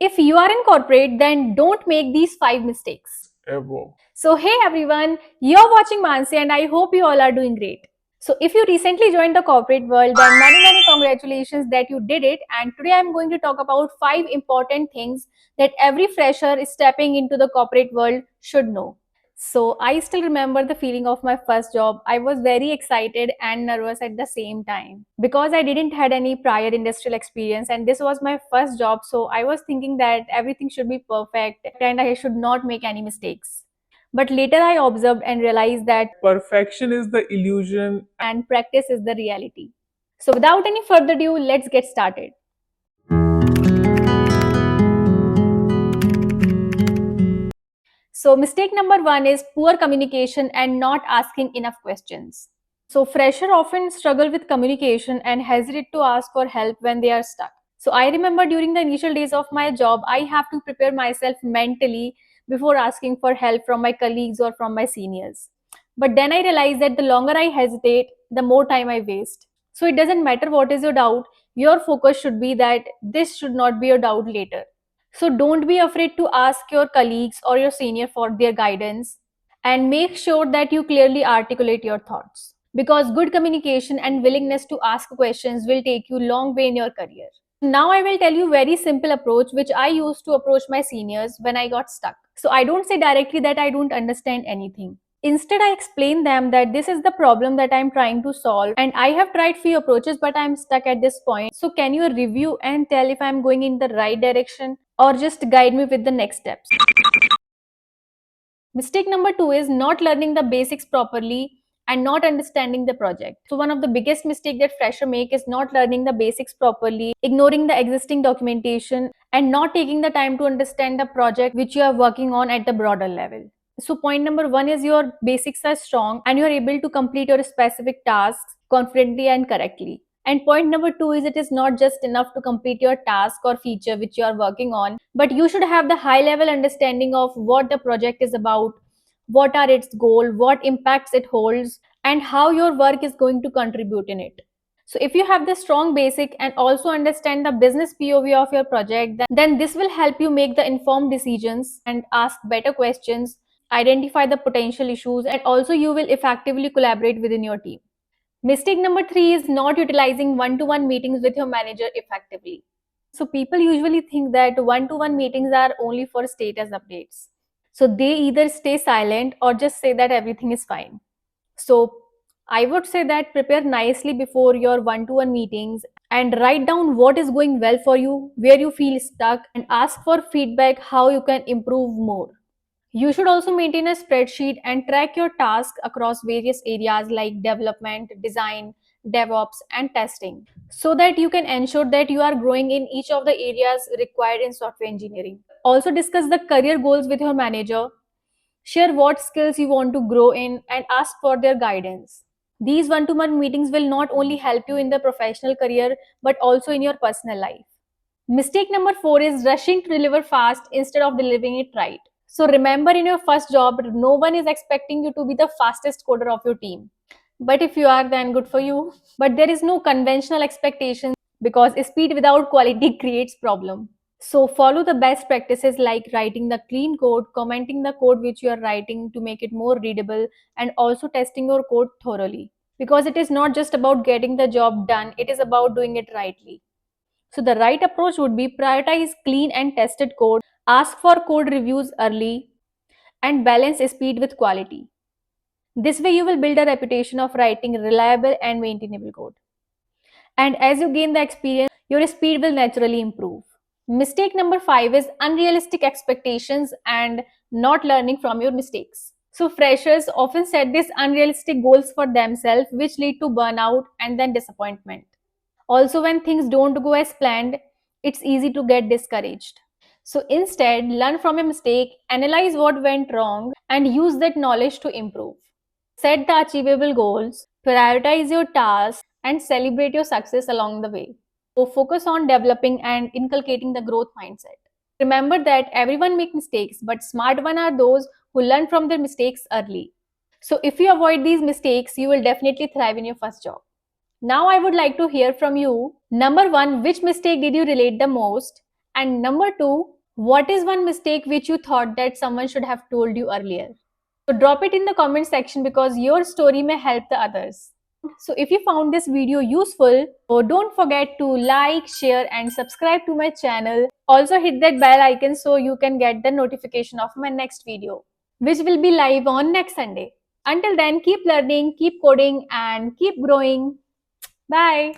If you are in corporate, then don't make these 5 mistakes ever. So, hey everyone, you're watching Mansi, and I hope you all are doing great. So, if you recently joined the corporate world, then many congratulations that you did it. And today I'm going to talk about 5 important things that every fresher stepping into the corporate world should know. So I still remember the feeling of my first job. I was very excited and nervous at the same time because I didn't had any prior industrial experience and this was my first job. So I was thinking that everything should be perfect and I should not make any mistakes. But later I observed and realized that perfection is the illusion and practice is the reality. So without any further ado, let's get started. So mistake number 1 is poor communication and not asking enough questions. So fresher often struggle with communication and hesitate to ask for help when they are stuck. So I remember during the initial days of my job, I have to prepare myself mentally before asking for help from my colleagues or from my seniors. But then I realized that the longer I hesitate, the more time I waste. So it doesn't matter what is your doubt, your focus should be that this should not be your doubt later. So don't be afraid to ask your colleagues or your senior for their guidance and make sure that you clearly articulate your thoughts because good communication and willingness to ask questions will take you long way in your career. Now I will tell you very simple approach which I used to approach my seniors when I got stuck. So I don't say directly that I don't understand anything. Instead, I explain them that this is the problem that I'm trying to solve and I have tried few approaches but I'm stuck at this point. So can you review and tell if I'm going in the right direction or just guide me with the next steps? Mistake number 2 is not learning the basics properly and not understanding the project. So one of the biggest mistake that fresher make is not learning the basics properly, ignoring the existing documentation and not taking the time to understand the project which you are working on at the broader level. So point number 1 is your basics are strong and you are able to complete your specific tasks confidently and correctly. And point number 2 is it is not just enough to complete your task or feature which you are working on, but you should have the high level understanding of what the project is about, what are its goal, what impacts it holds, and how your work is going to contribute in it. So if you have the strong basic and also understand the business POV of your project, then this will help you make the informed decisions and ask better questions, identify the potential issues, and also you will effectively collaborate within your team. Mistake number 3 is not utilizing one-to-one meetings with your manager effectively. So people usually think that one-to-one meetings are only for status updates. So they either stay silent or just say that everything is fine. So I would say that prepare nicely before your one-to-one meetings and write down what is going well for you, where you feel stuck, and ask for feedback how you can improve more. You should also maintain a spreadsheet and track your tasks across various areas like development, design, DevOps, and testing so that you can ensure that you are growing in each of the areas required in software engineering. Also, discuss the career goals with your manager, share what skills you want to grow in, and ask for their guidance. These one to one meetings will not only help you in the professional career but also in your personal life. Mistake number 4 is rushing to deliver fast instead of delivering it right. So remember, in your first job, no one is expecting you to be the fastest coder of your team. But if you are, then good for you. But there is no conventional expectation because speed without quality creates problem. So follow the best practices like writing the clean code, commenting the code which you are writing to make it more readable, and also testing your code thoroughly. Because it is not just about getting the job done, it is about doing it rightly. So the right approach would be prioritize clean and tested code, ask for code reviews early, and balance speed with quality. This way you will build a reputation of writing reliable and maintainable code. And as you gain the experience, your speed will naturally improve. Mistake number 5 is unrealistic expectations and not learning from your mistakes. So freshers often set these unrealistic goals for themselves which lead to burnout and then disappointment. Also, when things don't go as planned, it's easy to get discouraged. So instead, learn from a mistake, analyze what went wrong, and use that knowledge to improve. Set the achievable goals, prioritize your tasks, and celebrate your success along the way. So focus on developing and inculcating the growth mindset. Remember that everyone makes mistakes, but smart ones are those who learn from their mistakes early. So if you avoid these mistakes, you will definitely thrive in your first job. Now I would like to hear from you. Number 1, which mistake did you relate the most? And number two, what is one mistake which you thought that someone should have told you earlier? So drop it in the comment section because your story may help the others. So if you found this video useful, so don't forget to like, share and subscribe to my channel. Also hit that bell icon so you can get the notification of my next video, which will be live on next Sunday. Until then, keep learning, keep coding and keep growing. Bye.